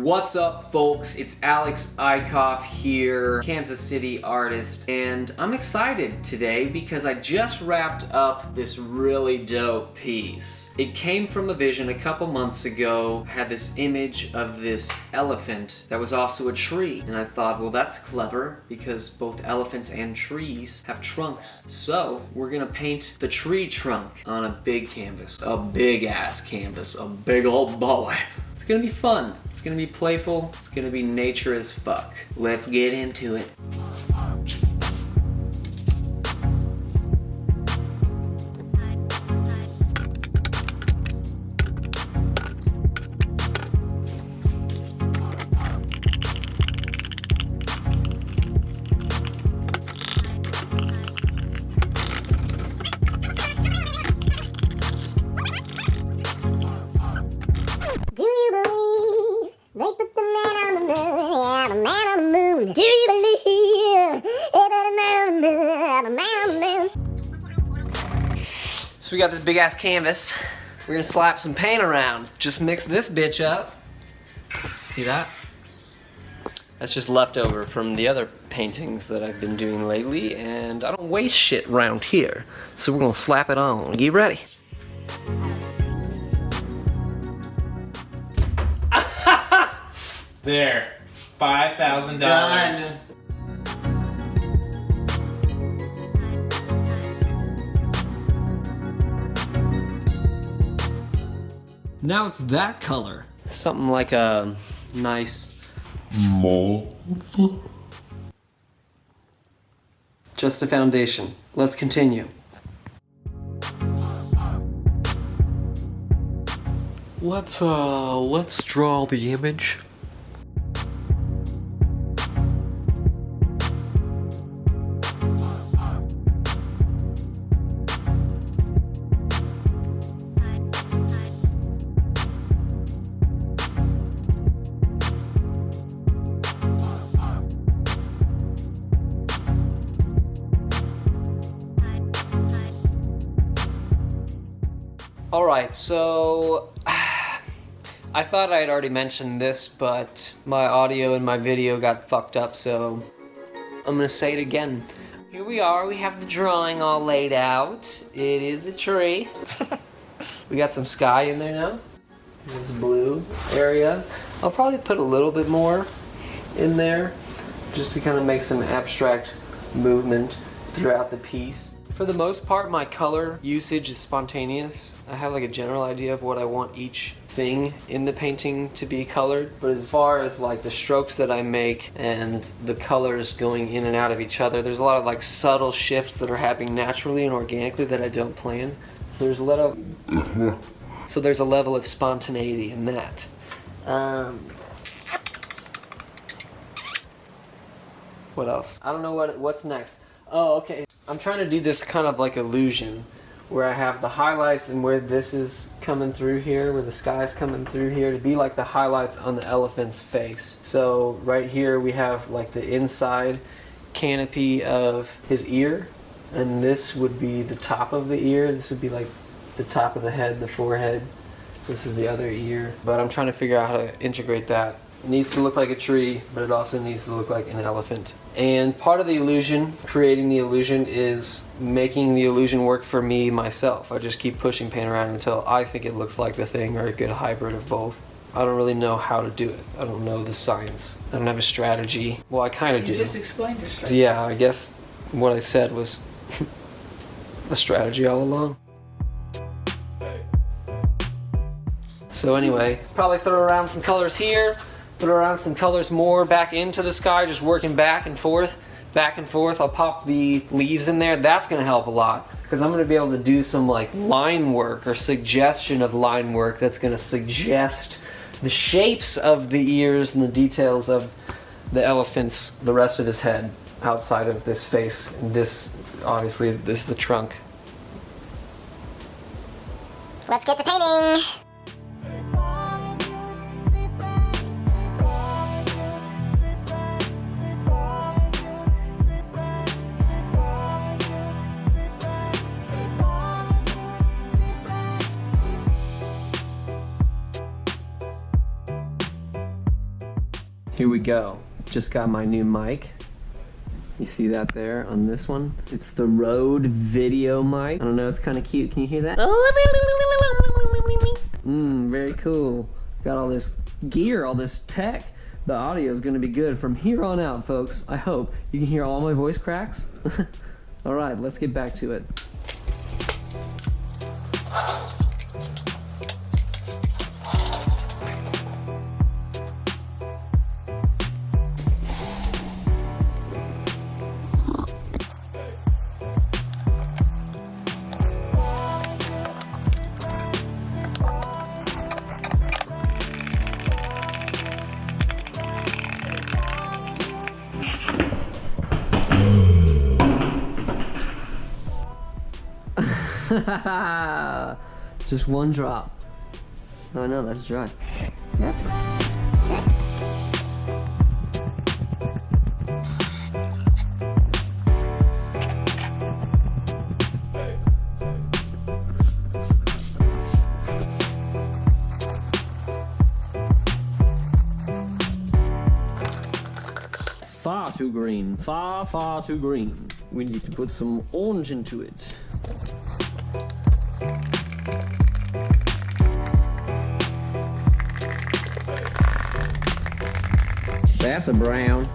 What's up, folks? It's Alex Eichhoff here, Kansas City artist, and I'm excited today because I just wrapped up this really dope piece. It came from a vision a couple months ago. I had this image of this elephant that was also a tree, and I thought, well, that's clever because both elephants and trees have trunks. So we're gonna paint the tree trunk on a big canvas, a big ass canvas, a big old boy. It's gonna be fun, it's gonna be playful, it's gonna be nature as fuck. Let's get into it. Do you believe they put the man on the moon? Yeah, the man on the moon. Do you believe they put the man on the moon? Yeah, the man on the moon. So we got this big ass canvas. We're gonna slap some paint around. Just mix this bitch up. See that? That's just leftover from the other paintings that I've been doing lately, and I don't waste shit around here. So we're gonna slap it on. Get ready. There, $5,000. Now it's that color. Something like a nice Mauve. just a foundation. Let's continue. Let's draw the image. Alright, so I thought I had already mentioned this, but my audio and my video got fucked up, so I'm gonna say it again. Here we are, we have the drawing all laid out. It is a tree. We got some sky in there now. This blue area. I'll probably put a little bit more in there, just to kind of make some abstract movement throughout the piece. For the most part, my color usage is spontaneous. I have like a general idea of what I want each thing in the painting to be colored, but as far as like the strokes that I make and the colors going in and out of each other, there's a lot of like subtle shifts that are happening naturally and organically that I don't plan. So there's a level of spontaneity in that. What else? I don't know what's next. Oh, okay. I'm trying to do this kind of like illusion where I have the highlights and where this is coming through here, where the sky is coming through here, to be like the highlights on the elephant's face. So right here we have like the inside canopy of his ear, and this would be the top of the ear. This would be like the top of the head, the forehead. This is the other ear. But I'm trying to figure out how to integrate that. It needs to look like a tree, but it also needs to look like an elephant. And part of the illusion, creating the illusion, is making the illusion work for me myself. I just keep pushing paint around until I think it looks like the thing, or a good hybrid of both. I don't really know how to do it. I don't know the science. I don't have a strategy. Well, I kind of do. You just explained your strategy. Yeah, I guess what I said was the strategy all along. So anyway, probably throw around some colors here. Put around some colors more back into the sky, just working back and forth. I'll pop the leaves in there. That's gonna help a lot because I'm gonna be able to do some like line work or suggestion of line work that's gonna suggest the shapes of the ears and the details of the elephant's, the rest of his head outside of this face. And this, obviously, this is the trunk. Let's get to painting. Here we go. Just got my new mic. You see that there on this one? It's the Rode video mic. I don't know, it's kind of cute. Can you hear that? Very cool. Got all this gear, all this tech. The audio is going to be good from here on out, folks. I hope. You can hear all my voice cracks. All right, let's get back to it. Just one drop. Oh no, that's dry. Far too green. Far too green. We need to put some orange into it. That's a brown.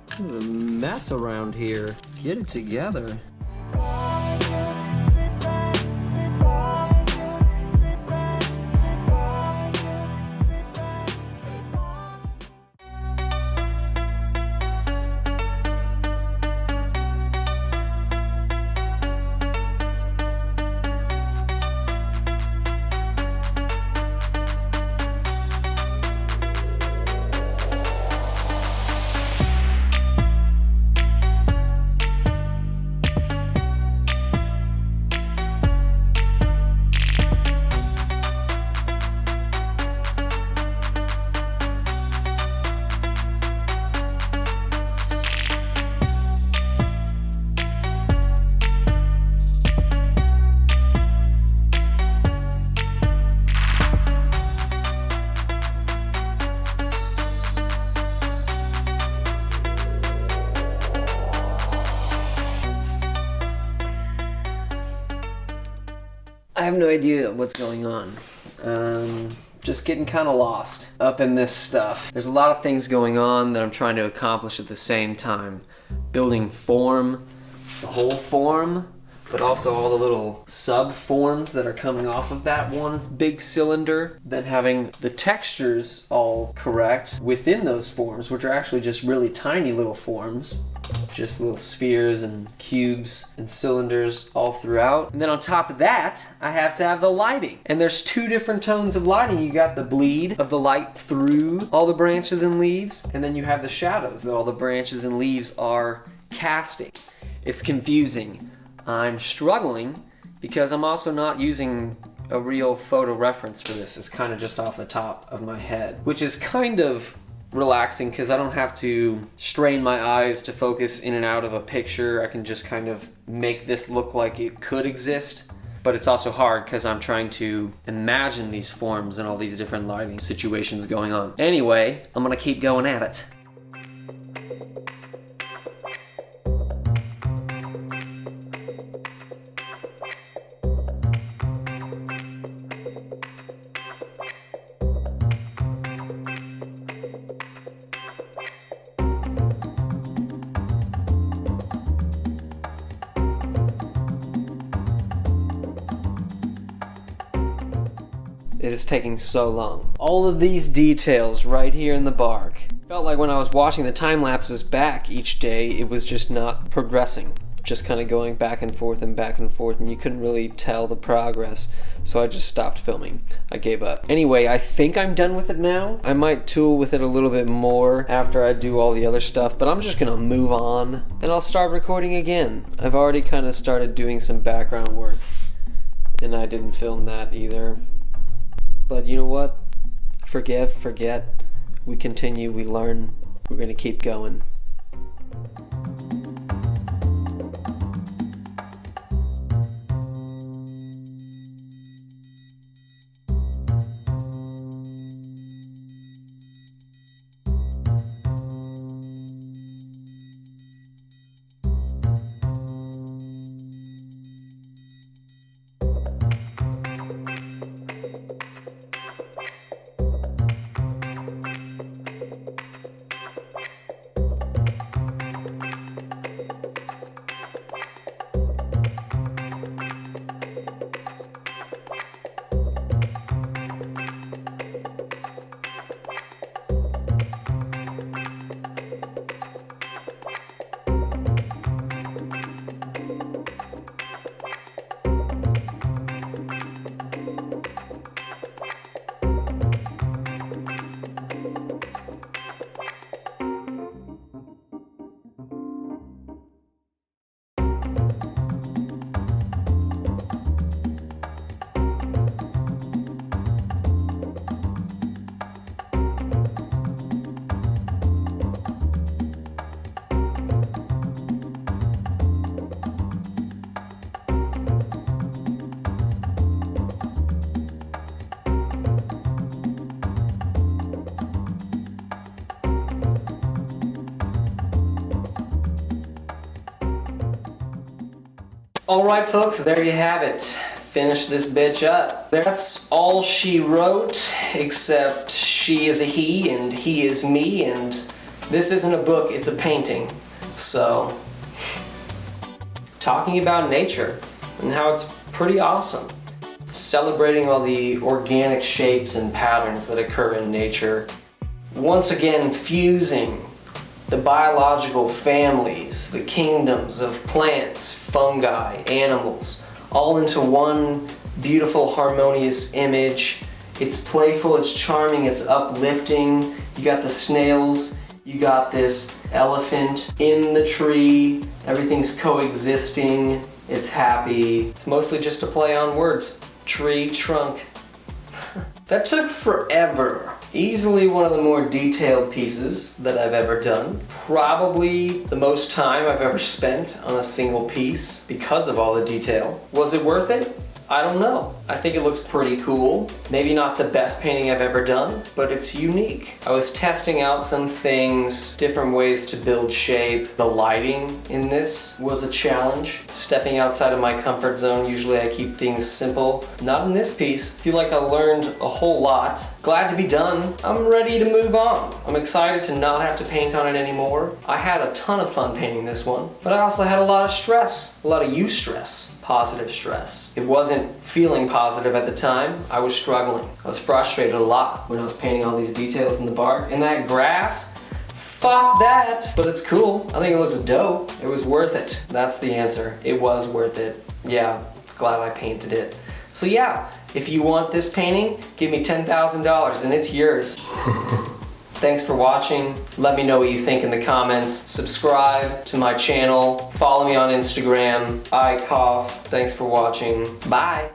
There's a mess around here. Get it together. I have no idea what's going on. Just getting kind of lost up in this stuff. There's a lot of things going on that I'm trying to accomplish at the same time. Building form, the whole form, but also all the little sub-forms that are coming off of that one big cylinder. Then having the textures all correct within those forms, which are actually just really tiny little forms. Just little spheres and cubes and cylinders all throughout. And then on top of that, I have to have the lighting. And there's two different tones of lighting. You got the bleed of the light through all the branches and leaves, and then you have the shadows that all the branches and leaves are casting. It's confusing. I'm struggling because I'm also not using a real photo reference for this. It's kind of just off the top of my head, which is kind of relaxing because I don't have to strain my eyes to focus in and out of a picture. I can just kind of make this look like it could exist. But it's also hard because I'm trying to imagine these forms and all these different lighting situations going on. Anyway, I'm gonna keep going at it. It is taking so long. All of these details right here in the bark. Felt like when I was watching the time lapses back each day, it was just not progressing. Just kind of going back and forth, and you couldn't really tell the progress. So I just stopped filming. I gave up. Anyway, I think I'm done with it now. I might tool with it a little bit more after I do all the other stuff, but I'm just gonna move on and I'll start recording again. I've already kind of started doing some background work, and I didn't film that either. But you know what? Forgive, forget. we continue, we learn, we're gonna keep going. Alright folks, there you have it. Finish this bitch up. That's all she wrote, except she is a he and he is me, and this isn't a book, it's a painting. So, talking about nature and how it's pretty awesome. Celebrating all the organic shapes and patterns that occur in nature. Once again, fusing the biological families, the kingdoms of plants, fungi, animals, all into one beautiful, harmonious image. It's playful, it's charming, it's uplifting. You got the snails, you got this elephant in the tree, everything's coexisting, it's happy. It's mostly just a play on words. Tree, trunk. That took forever. Easily one of the more detailed pieces that I've ever done. Probably the most time I've ever spent on a single piece because of all the detail. Was it worth it? I don't know. I think it looks pretty cool. Maybe not the best painting I've ever done, but it's unique. I was testing out some things, different ways to build shape. The lighting in this was a challenge. Stepping outside of my comfort zone, usually I keep things simple. Not in this piece. I feel like I learned a whole lot. Glad to be done. I'm ready to move on. I'm excited to not have to paint on it anymore. I had a ton of fun painting this one, but I also had a lot of stress, a lot of eustress. Positive stress. It wasn't feeling positive at the time. I was struggling. I was frustrated a lot when I was painting all these details in the bark. And that grass, fuck that. But it's cool. I think it looks dope. It was worth it. That's the answer. It was worth it. Yeah, glad I painted it. So yeah, if you want this painting, give me $10,000 and it's yours. Thanks for watching. Let me know what you think in the comments. Subscribe to my channel. Follow me on Instagram. I cough. Thanks for watching. Bye.